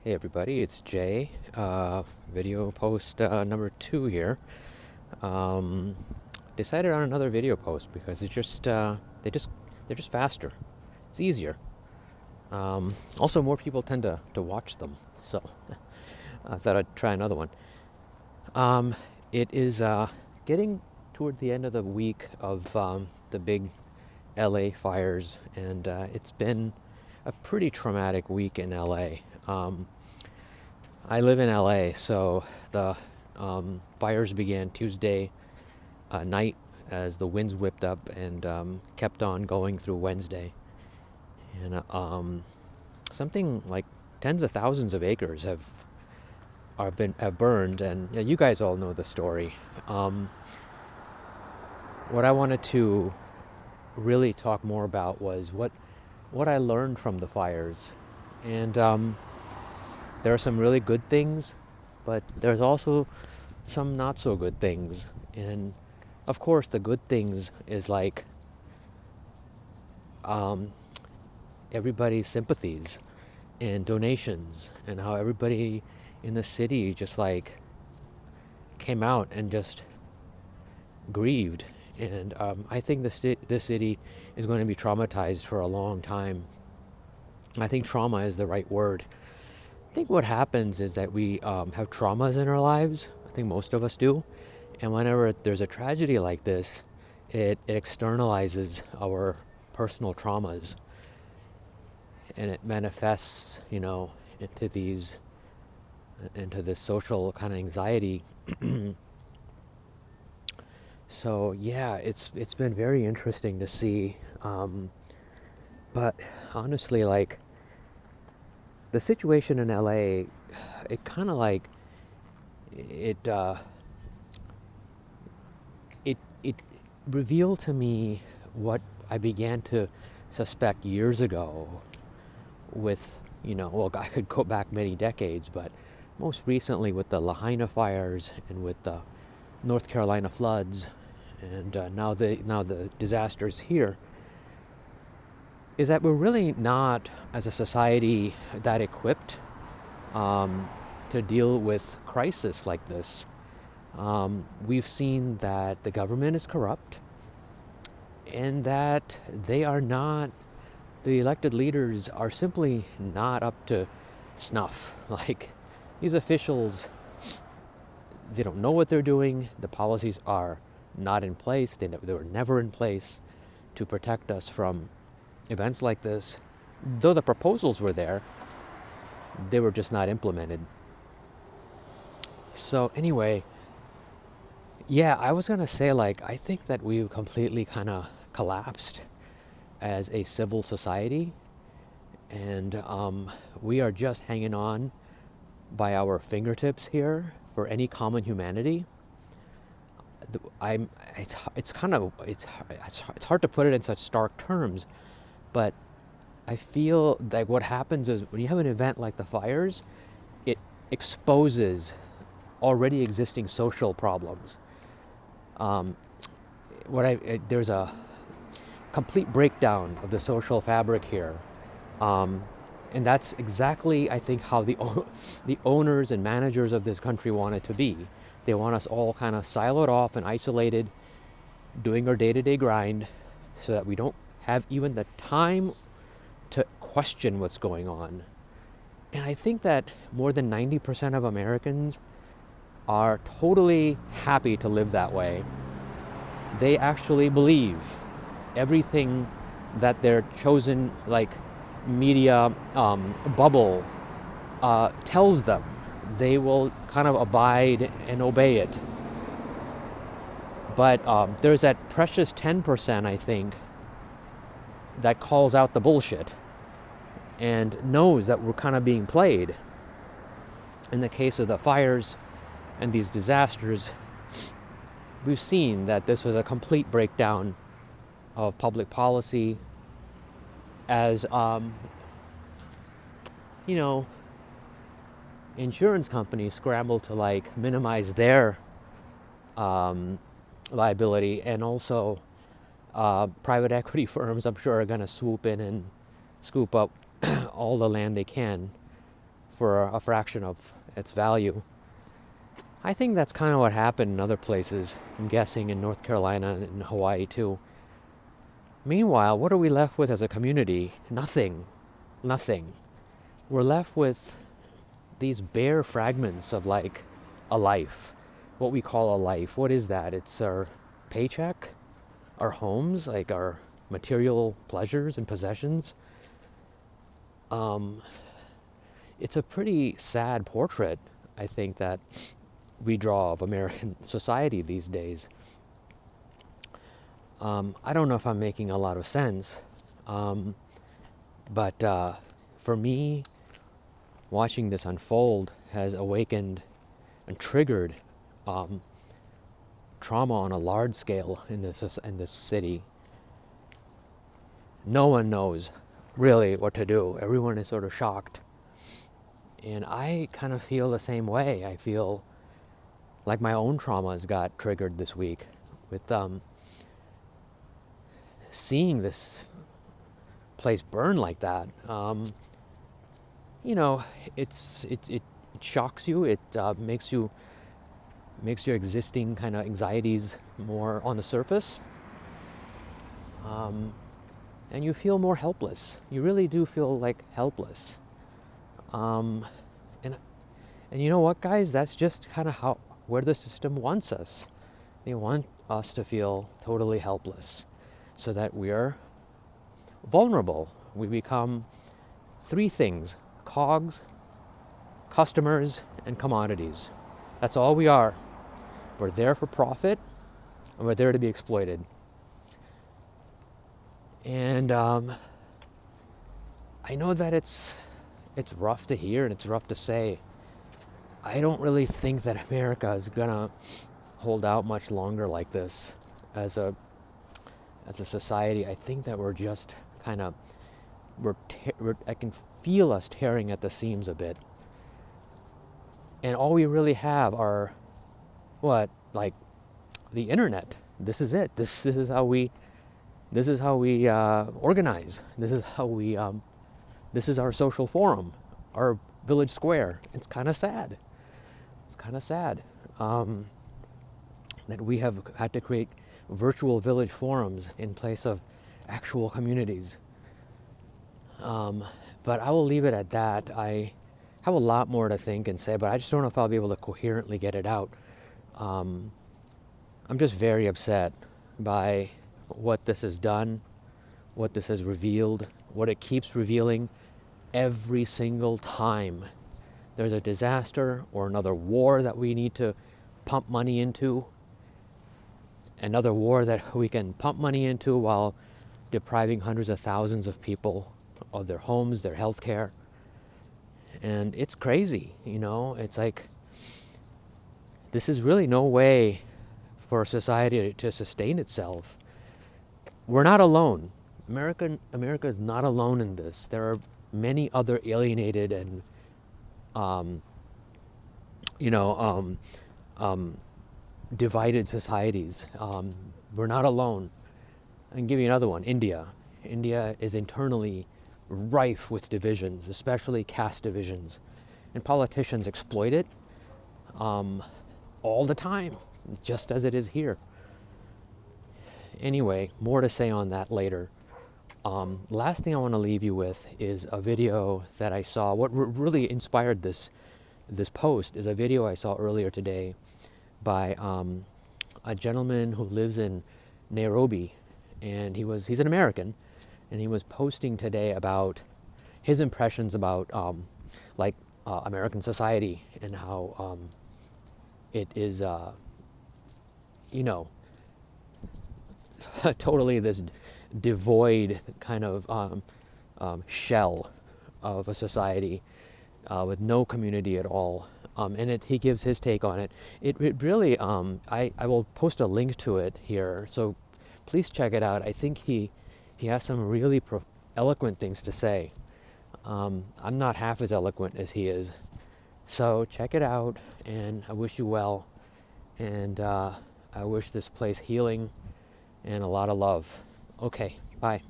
Hey everybody, it's Jay. Video post number 2 here. Um, Decided on another video post because they're just faster. It's easier. Also, more people tend to watch them, so I thought I'd try another one. It is getting toward the end of the week of the big LA fires, and it's been a pretty traumatic week in LA. I live in LA, so the fires began Tuesday night as the winds whipped up and kept on going through Wednesday. And something like tens of thousands of acres have burned, and yeah, you guys all know the story. What I wanted to really talk more about was what I learned from the fires, and there are some really good things, but there's also some not so good things. And of course, the good things is like um, everybody's sympathies and donations, and how everybody in the city just like came out and just grieved. And I think this city is going to be traumatized for a long time. I think trauma is the right word. I think what happens is that we have traumas in our lives. I think most of us do. And whenever there's a tragedy like this, it externalizes our personal traumas, and it manifests, into into this social kind of anxiety. So yeah, it's been very interesting to see. But honestly, like the situation in LA, it kind of like it it revealed to me what I began to suspect years ago with, well, I could go back many decades, but most recently with the Lahaina fires and with the North Carolina floods, and now the disasters here, is that we're really not, as a society, that equipped to deal with crisis like this. We've seen that the government is corrupt, and that the elected leaders are simply not up to snuff. Like, these officials, they don't know what they're doing. The policies are not in place. They were never in place to protect us from events like this. Though the proposals were there, they were just not implemented. So anyway, yeah, I was gonna say, like, I think that we've completely kind of collapsed as a civil society, and we are just hanging on by our fingertips here for any common humanity. I'm. It's kind of it's hard to put it in such stark terms, but I feel that what happens is when you have an event like the fires, it exposes already existing social problems. Um, there's a complete breakdown of the social fabric here. Um, and that's exactly, I think, how the owners and managers of this country want it to be. They want us all kind of siloed off and isolated, doing our day-to-day grind, so that we don't have even the time to question what's going on. And I think that more than 90% of Americans are totally happy to live that way. They actually believe everything that their chosen, like, media bubble tells them. They will kind of abide and obey it. But there's that precious 10%, I think, that calls out the bullshit and knows that we're kind of being played. In the case of the fires and these disasters, we've seen that this was a complete breakdown of public policy, as you know, insurance companies scramble to like minimize their liability, and also private equity firms, I'm sure, are going to swoop in and scoop up all the land they can for a fraction of its value. I think that's kind of what happened in other places. I'm guessing in North Carolina and Hawaii too. Meanwhile, what are we left with as a community? Nothing. Nothing. We're left with these bare fragments of like a life. What we call a life. What is that? It's our paycheck, our homes, like our material pleasures and possessions. It's a pretty sad portrait, I think, that we draw of American society these days. I don't know if I'm making a lot of sense, but for me, watching this unfold has awakened and triggered trauma on a large scale in this city. No one knows really what to do. Everyone is sort of shocked. And I kind of feel the same way. I feel like my own traumas got triggered this week with seeing this place burn like that. You know, it shocks you. It makes your existing kind of anxieties more on the surface. And you feel more helpless. You really do feel like helpless. And you know what, guys? That's just kind of where the system wants us. They want us to feel totally helpless, so that we're vulnerable. We become three things: cogs, customers, and commodities. That's all we are. We're there for profit, and we're there to be exploited. And I know that it's rough to hear and it's rough to say. I don't really think that America is gonna hold out much longer like this as a society. I think that we're just kind of I can feel us tearing at the seams a bit. And all we really have are like the internet. This is it. This is how we organize. This is our social forum, our village square. It's kind of sad. It's kind of sad that we have had to create virtual village forums in place of actual communities. But I will leave it at that. I have a lot more to think and say, but I just don't know if I'll be able to coherently get it out. I'm just very upset by what this has done, what this has revealed, what it keeps revealing every single time there's a disaster or another war that we need to pump money into, another war that we can pump money into while depriving hundreds of thousands of people of their homes, their health care. And it's crazy, you know. It's like, this is really no way for society to sustain itself. We're not alone. America is not alone in this. There are many other alienated and divided societies. We're not alone. I can give you another one. India. India is internally rife with divisions, especially caste divisions, and politicians exploit it all the time, just as it is here. Anyway, more to say on that later. Last thing I want to leave you with is a video that I saw. What really inspired this post is a video I saw earlier today by a gentleman who lives in Nairobi, and he's an American, and he was posting today about his impressions about American society and how it is totally this devoid kind of shell of a society with no community at all. And he gives his take on it. It really, I will post a link to it here, so please check it out. I think he has some really eloquent things to say. I'm not half as eloquent as he is. So check it out, and I wish you well. And I wish this place healing and a lot of love. Okay, bye.